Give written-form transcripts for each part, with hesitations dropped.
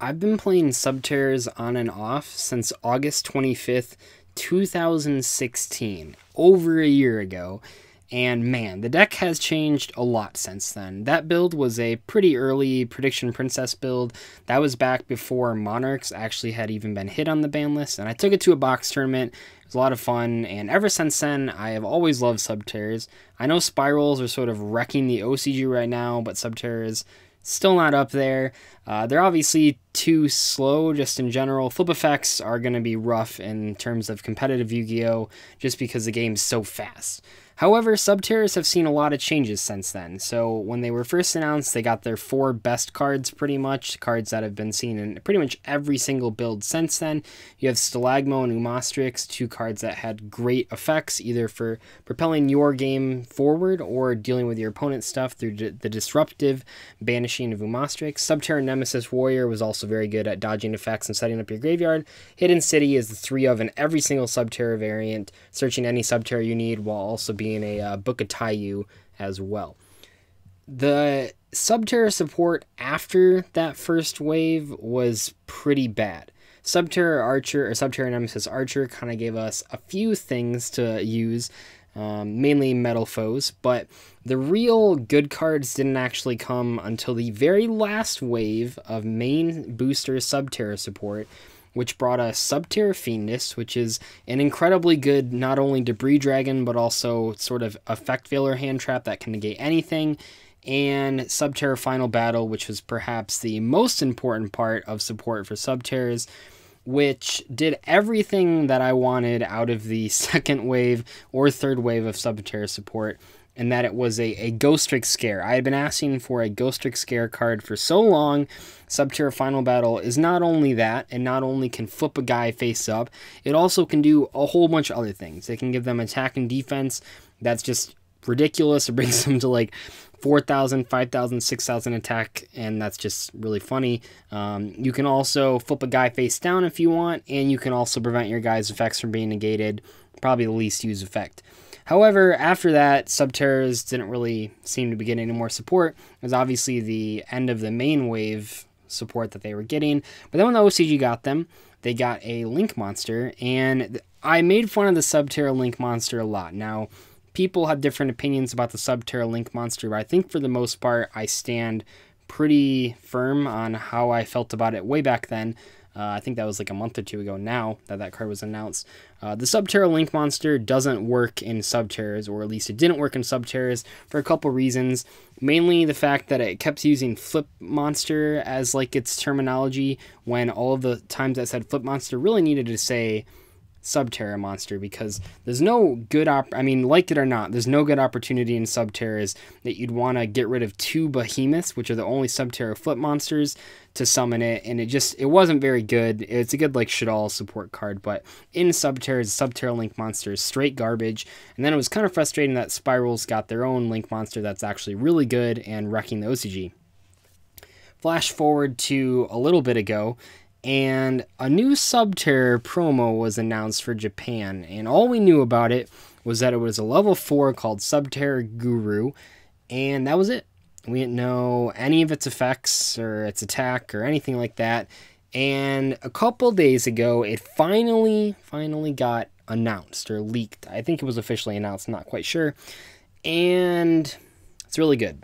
I've been playing Subterrors on and off since August 25th, 2016, over a year ago. And man, the deck has changed a lot since then. That build was a pretty early Prediction Princess build. That was back before Monarchs actually had even been hit on the ban list. And I took it to a box tournament. It was a lot of fun. And ever since then, I have always loved Subterrors. I know Spirals are sort of wrecking the OCG right now, but Subterrors still not up there. They're obviously too slow just in general. Flip effects are going to be rough in terms of competitive Yu-Gi-Oh! Just because the game's so fast. However, Subterrors have seen a lot of changes since then. So when they were first announced, they got their 4 best cards pretty much, cards that have been seen in pretty much every single build since then. You have Stalagmo and Umastrix, 2 cards that had great effects, either for propelling your game forward or dealing with your opponent's stuff through the disruptive banishing of Umastrix. Subterror Nemesis Warrior was also very good at dodging effects and setting up your graveyard. Hidden City is the 3 of in every single Subterror variant, searching any Subterror you need while also being a Book of Taiyu as well. The Subterror support after that first wave was pretty bad. Subterror Archer or Subterror Nemesis Archer kind of gave us a few things to use, mainly metal foes, but the real good cards didn't actually come until the very last wave of main booster Subterror support, which brought us Subterror Fiendess, which is an incredibly good not only Debris Dragon, but also sort of effect failure hand trap that can negate anything, and Subterror Final Battle, which was perhaps the most important part of support for Subterrors, which did everything that I wanted out of the second wave or third wave of Subterror support, and that it was a Ghost Trick Scare. I had been asking for a Ghost Trick Scare card for so long. Subterror Final Battle is not only that, and not only can flip a guy face up, it also can do a whole bunch of other things. It can give them attack and defense that's just ridiculous. It brings them to like 4,000, 5,000, 6,000 attack, and that's just really funny. You can also flip a guy face down if you want, and you can also prevent your guy's effects from being negated, probably the least used effect. However, after that, Subterrors didn't really seem to be getting any more support. It was obviously the end of the main wave support that they were getting. But then when the OCG got them, they got a Link Monster, and I made fun of the Subterror Link Monster a lot. Now, people have different opinions about the Subterror Link Monster, but I think for the most part, I stand pretty firm on how I felt about it way back then. I think that was like a month or two ago now that card was announced. The Subterror Link Monster doesn't work in Subterrors, or at least it didn't work in Subterrors for a couple reasons. Mainly the fact that it kept using Flip Monster as like its terminology, when all of the times that said Flip Monster really needed to say Subterror Monster, because there's no good like it or not, there's no good opportunity in Subterrors that you'd want to get rid of 2 Behemoths, which are the only Subterror Flip Monsters, to summon it, and it wasn't very good. It's a good like Shadal support card, but in Subterrors, Subterror Link Monster is straight garbage. And then it was kind of frustrating that Spirals got their own Link Monster that's actually really good and wrecking the OCG. Flash forward to a little bit ago, and a new Subterror promo was announced for Japan, and all we knew about it was that it was a level 4 called Subterror Guru, and that was it. We didn't know any of its effects or its attack or anything like that, and a couple days ago it finally got announced or leaked. I think it was officially announced, I'm not quite sure, and it's really good.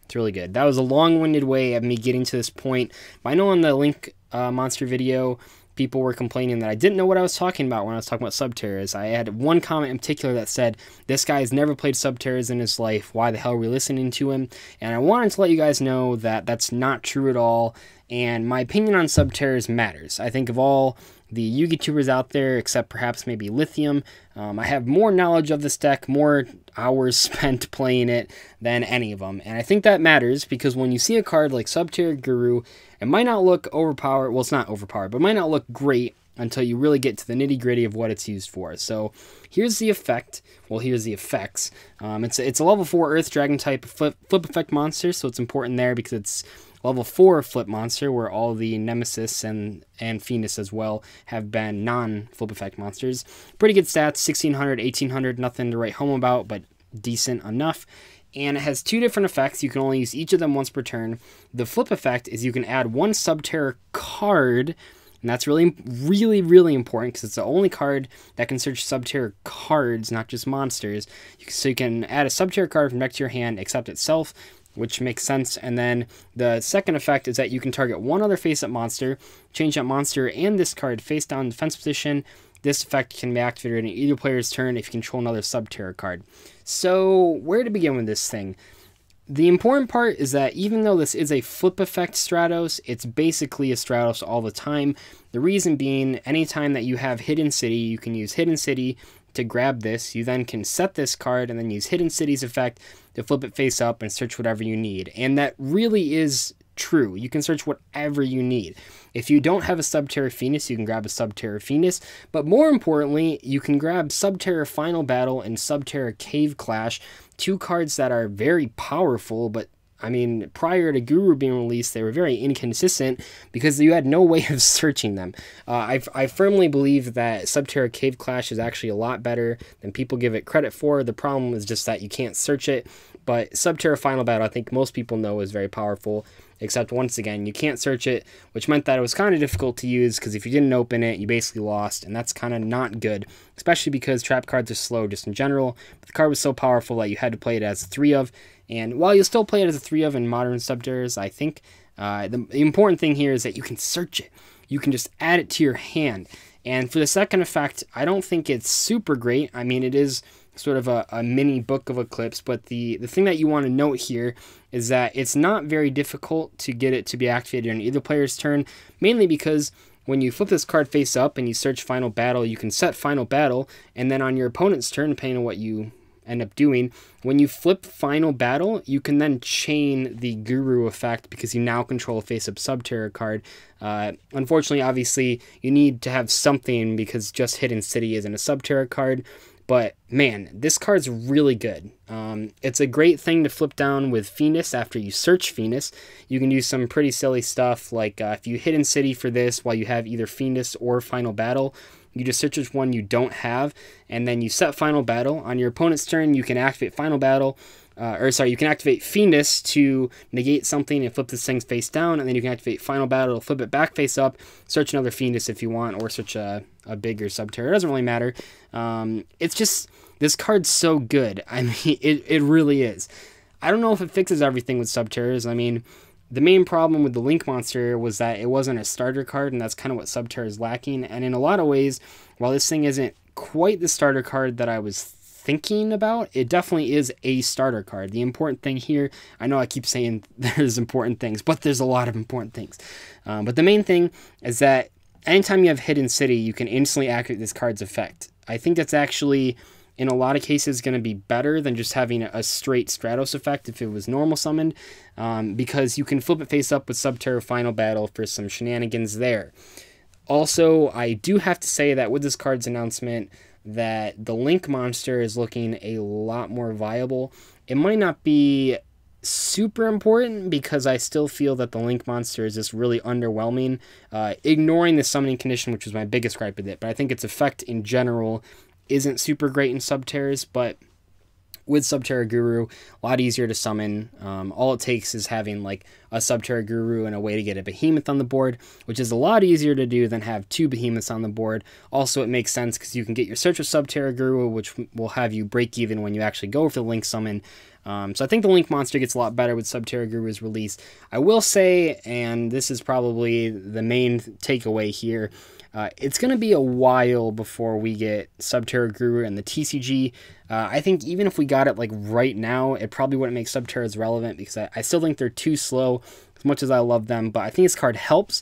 It's really good. That was a long-winded way of me getting to this point. I know on the Link Monster video, people were complaining that I didn't know what I was talking about when I was talking about Subterrors. I had one comment in particular that said, this guy has never played Subterrors in his life. Why the hell are we listening to him? And I wanted to let you guys know that that's not true at all. And my opinion on Subterrors matters. I think of all the Yu-Gi tubers out there, except perhaps maybe Lithium, I have more knowledge of this deck, more hours spent playing it than any of them. And I think that matters, because when you see a card like Subterror Guru, it might not look overpowered. Well, it's not overpowered, but it might not look great until you really get to the nitty-gritty of what it's used for. So here's the effect. Well, here's the effects. It's a level 4 Earth Dragon type flip effect monster, so it's important there because it's level 4 Flip Monster, where all the Nemesis and Fiendus as well have been non-Flip Effect monsters. Pretty good stats, 1600, 1800, nothing to write home about, but decent enough. And it has 2 different effects. You can only use each of them once per turn. The Flip effect is you can add 1 Subterror card, and that's really, really, really important because it's the only card that can search Subterror cards, not just monsters. So you can add a Subterror card from deck to your hand, except itself, which makes sense. And then the second effect is that you can target one other face-up monster, change that monster and this card face down in defense position. This effect can be activated in either player's turn if you control another Subterror card. So where to begin with this thing? The important part is that even though this is a flip effect Stratos, it's basically a Stratos all the time. The reason being, anytime that you have Hidden City, you can use Hidden City to grab this. You then can set this card and then use Hidden City's effect to flip it face up and search whatever you need. And that really is true. You can search whatever you need. If you don't have a Subterror Phoenix, you can grab a Subterror Phoenix, but more importantly, you can grab Subterror Final Battle and Subterror Cave Clash, two cards that are very powerful, but I mean, prior to Guru being released, they were very inconsistent because you had no way of searching them. I firmly believe that Subterror Cave Clash is actually a lot better than people give it credit for. The problem is just that you can't search it, but Subterror Final Battle, I think most people know, is very powerful, except once again, you can't search it, which meant that it was kind of difficult to use because if you didn't open it, you basically lost, and that's kind of not good, especially because trap cards are slow just in general. But the card was so powerful that you had to play it as a 3-of, and while you'll still play it as a 3-of in modern Subterrors, I think the important thing here is that you can search it. You can just add it to your hand. And for the second effect, I don't think it's super great. I mean, it is sort of a mini Book of Eclipse, but the thing that you want to note here is that it's not very difficult to get it to be activated on either player's turn, mainly because when you flip this card face up and you search Final Battle, you can set Final Battle, and then on your opponent's turn, depending on what you end up doing, when you flip Final Battle, you can then chain the Guru effect because you now control a face-up Subterror card. Unfortunately, obviously, you need to have something because just Hidden City isn't a Subterror card. But man, this card's really good. It's a great thing to flip down with Phoenix after you search Phoenix. You can do some pretty silly stuff like if you Hidden City for this while you have either Phoenix or Final Battle, you just search which one you don't have, and then you set Final Battle. On your opponent's turn, you can activate Final Battle, you can activate Phoenix to negate something and flip this thing face down, and then you can activate Final Battle to flip it back face up, search another Phoenix if you want, or search a bigger Subterror. It doesn't really matter. It's just, this card's so good. I mean, it really is. I don't know if it fixes everything with Subterrors. I mean, the main problem with the Link Monster was that it wasn't a starter card, and that's kind of what Subterror is lacking. And in a lot of ways, while this thing isn't quite the starter card that I was thinking about, it definitely is a starter card. The important thing here, I know I keep saying there's important things, but there's a lot of important things. But the main thing is that anytime you have Hidden City, you can instantly activate this card's effect. I think that's actually, in a lot of cases, going to be better than just having a straight Stratos effect if it was normal summoned, because you can flip it face up with Subterror Final Battle for some shenanigans there. Also, I do have to say that with this card's announcement, that the Link Monster is looking a lot more viable. It might not be super important because I still feel that the Link Monster is just really underwhelming, ignoring the summoning condition, which was my biggest gripe with it. But I think its effect in general isn't super great in Subterrors, but with Subterror Guru, a lot easier to summon. All it takes is having like a Subterror Guru and a way to get a Behemoth on the board, which is a lot easier to do than have two Behemoths on the board. Also, it makes sense because you can get your Search of Subterror Guru, which will have you break even when you actually go for the Link summon. So I think the Link Monster gets a lot better with Subterror Guru's release. I will say, and this is probably the main takeaway here, it's going to be a while before we get Subterror Guru and the TCG. I think even if we got it like right now, it probably wouldn't make Subterrors relevant because I still think they're too slow as much as I love them. But I think this card helps,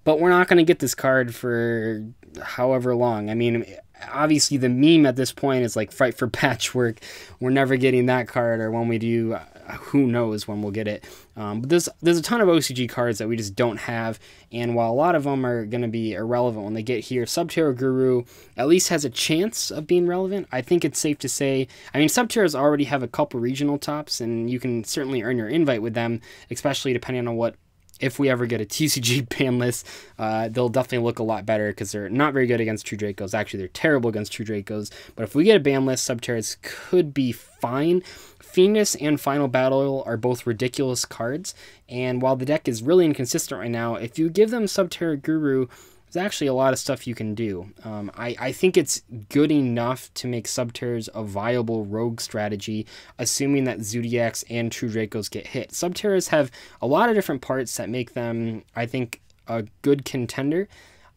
but we're not going to get this card for however long. I mean, obviously the meme at this point is like Fight for Patchwork. We're never getting that card, or when we do, who knows when we'll get it. But there's a ton of OCG cards that we just don't have, and while a lot of them are going to be irrelevant when they get here, Subterror Guru at least has a chance of being relevant. I think it's safe to say, I mean, Subterrors already have a couple regional tops, and you can certainly earn your invite with them, especially depending on what if we ever get a TCG ban list, they'll definitely look a lot better because they're not very good against True Dracos. Actually, they're terrible against True Dracos. But if we get a ban list, Subterrors could be fine. Phoenix and Final Battle are both ridiculous cards, and while the deck is really inconsistent right now, if you give them Subterror Guru, there's actually a lot of stuff you can do. I think it's good enough to make Subterrors a viable rogue strategy, assuming that Zodiacs and True Dracos get hit. Subterrors have a lot of different parts that make them, I think, a good contender.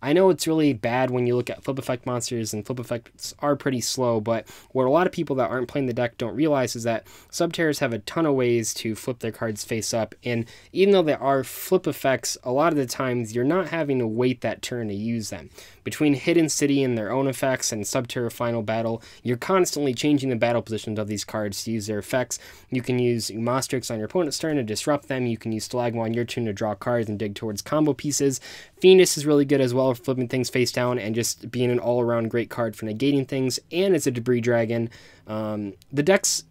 I know it's really bad when you look at flip effect monsters, and flip effects are pretty slow, but what a lot of people that aren't playing the deck don't realize is that Subterrors have a ton of ways to flip their cards face up, and even though they are flip effects, a lot of the times you're not having to wait that turn to use them. Between Hidden City and their own effects and Subterror Final Battle, you're constantly changing the battle positions of these cards to use their effects. You can use Umastrix on your opponent's turn to disrupt them. You can use Stalagma on your turn to draw cards and dig towards combo pieces. Phoenix is really good as well for flipping things face down and just being an all-around great card for negating things, and it's a debris dragon. The deck's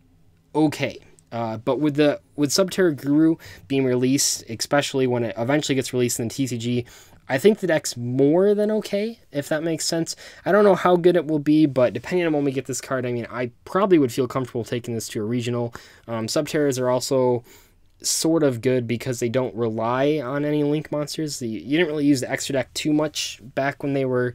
okay. But with Subterror Guru being released, especially when it eventually gets released in the TCG, I think the deck's more than okay, if that makes sense. I don't know how good it will be, but depending on when we get this card, I mean, I probably would feel comfortable taking this to a regional. Subterrors are also sort of good because they don't rely on any link monsters. You didn't really use the extra deck too much back when they were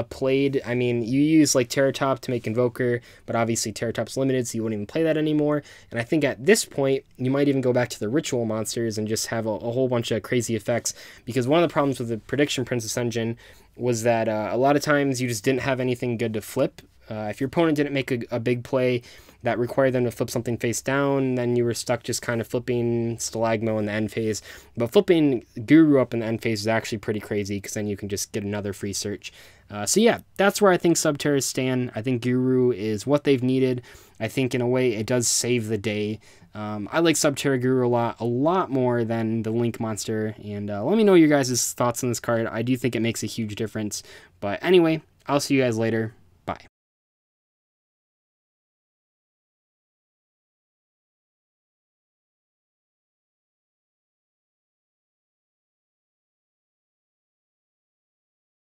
played. I mean, you use like Terratop to make Invoker, but obviously Terratop's limited, so you wouldn't even play that anymore. And I think at this point, you might even go back to the ritual monsters and just have a whole bunch of crazy effects, because one of the problems with the Prediction Princess engine was that a lot of times you just didn't have anything good to flip. If your opponent didn't make a big play that required them to flip something face down, then you were stuck just kind of flipping Stalagmo in the end phase. But flipping Guru up in the end phase is actually pretty crazy, because then you can just get another free search. So yeah, that's where I think Subterrors stand. I think Guru is what they've needed. I think in a way it does save the day. I like Subterror Guru a lot more than the Link monster. And let me know your guys' thoughts on this card. I do think it makes a huge difference. But anyway, I'll see you guys later. Bye.